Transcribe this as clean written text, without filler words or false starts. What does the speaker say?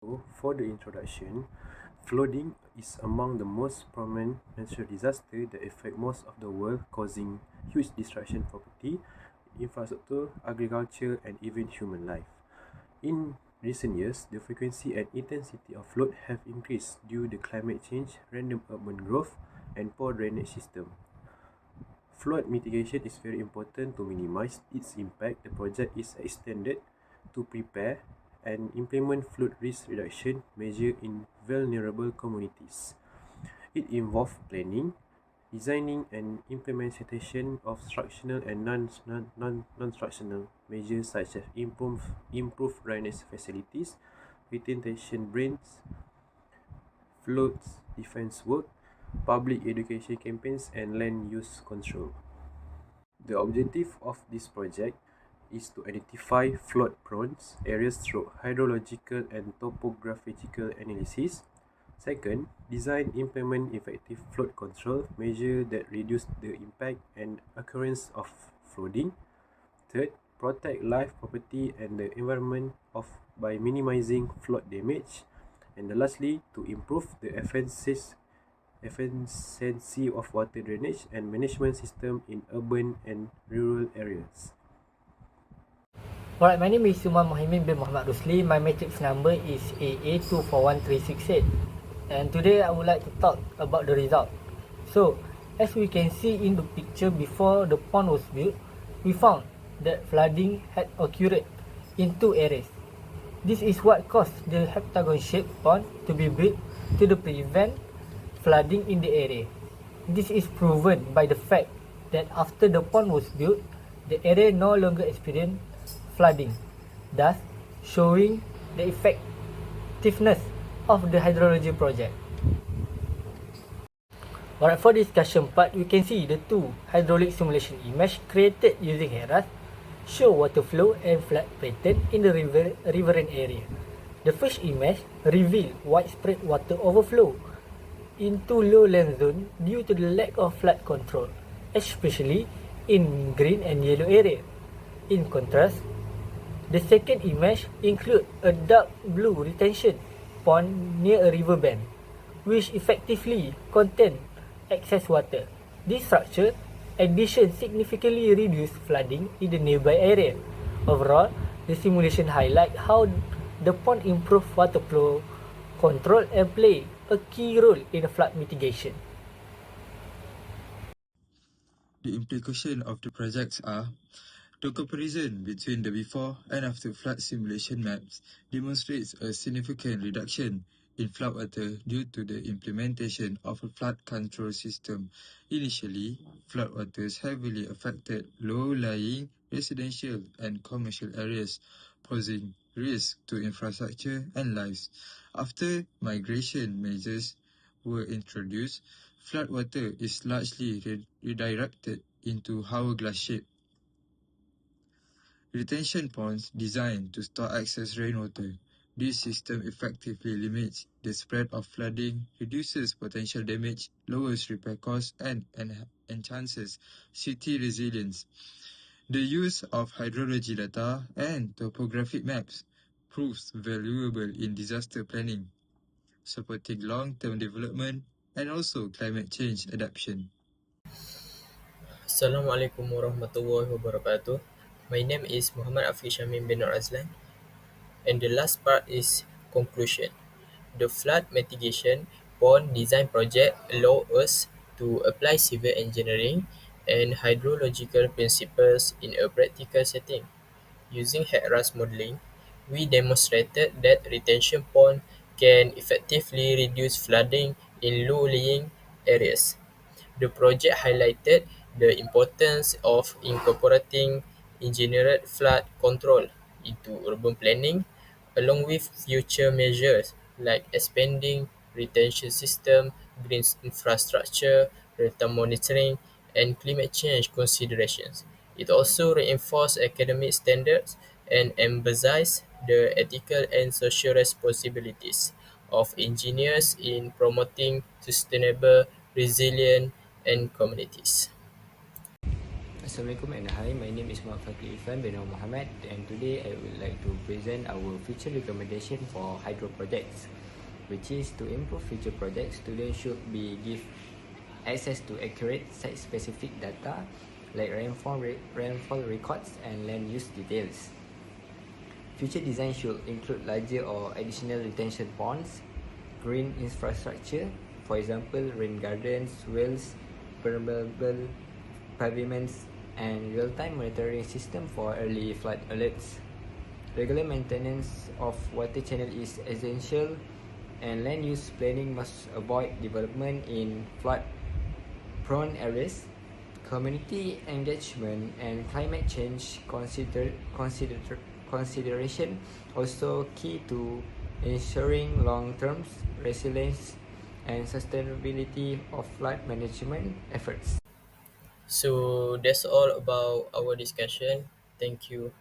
So, for the introduction, flooding is among the most prominent natural disasters that affect most of the world, causing huge destruction of property, infrastructure, agriculture, and even human life. In recent years, the frequency and intensity of flood have increased due to climate change, random urban growth, and poor drainage system. Flood mitigation is very important to minimize its impact. The project is extended to prepare and implement flood risk reduction measures in vulnerable communities. It involves planning, designing and implementation of structural and non-structural measures such as improve drainage facilities, retention drains, flood defense work, public education campaigns, and land use control. The objective of this project is to identify flood-prone areas through hydrological and topographical analysis. Second, design implement effective flood control measures that reduce the impact and occurrence of flooding. Third, protect life, property, and the environment by minimizing flood damage. And lastly, to improve the efficiency of water drainage and management system in urban and rural areas. Alright, my name is Suman Mohimin bin Muhammad Rusli. My matrix number is AA241368. And today I would like to talk about the result. So, as we can see in the picture, before the pond was built, we found that flooding had occurred in two areas. This is what caused the heptagon-shaped pond to be built to prevent flooding in the area. This is proven by the fact that after the pond was built, the area no longer experienced flooding, thus showing the effectiveness of the hydrology project. Alright, for discussion part, we can see the two hydraulic simulation images created using HERAS show water flow and flood pattern in the riverine area. The first image reveals widespread water overflow into lowland zone due to the lack of flood control, especially in green and yellow area. In contrast, the second image includes a dark blue retention pond near a river bend, which effectively contains excess water. This structure addition significantly reduced flooding in the nearby area. Overall, the simulation highlights how the pond improved water flow control and play a key role in flood mitigation. The implications of the projects are: the comparison between the before and after flood simulation maps demonstrates a significant reduction in floodwater due to the implementation of a flood control system. Initially, floodwaters heavily affected low-lying residential and commercial areas, posing risk to infrastructure and lives. After migration measures were introduced, floodwater is largely redirected into hourglass-shaped retention ponds designed to store excess rainwater. This system effectively limits the spread of flooding, reduces potential damage, lowers repair costs, and enhances city resilience. The use of hydrology data and topographic maps proves valuable in disaster planning, supporting long-term development and also climate change adaptation. Assalamualaikum warahmatullahi wabarakatuh. My name is Muhammad Afiq Shamim bin Nur Azlan, and the last part is conclusion. The flood mitigation pond design project allow us to apply civil engineering and hydrological principles in a practical setting. Using HERAS modeling, we demonstrated that retention pond can effectively reduce flooding in low-lying areas. The project highlighted the importance of incorporating engineered flood control into urban planning, along with future measures like expanding retention system, green infrastructure, data monitoring, and climate change considerations. It also reinforced academic standards and emphasized the ethical and social responsibilities of engineers in promoting sustainable, resilient, and communities. Assalamualaikum and hi, my name is Muhammad Fakri Ifan bin Muhammad, and today I would like to present our future recommendation for hydro projects, which is to improve future projects. Students should be give access to accurate site-specific data like rainfall records and land use details. Future design should include larger or additional retention ponds, green infrastructure, for example, rain gardens, wells, permeable pavements, and real-time monitoring system for early flood alerts. Regular maintenance of water channel is essential, and land use planning must avoid development in flood-prone areas. Community engagement and climate change consideration also key to ensuring long-term resilience and sustainability of flood management efforts. So that's all about our discussion. Thank you.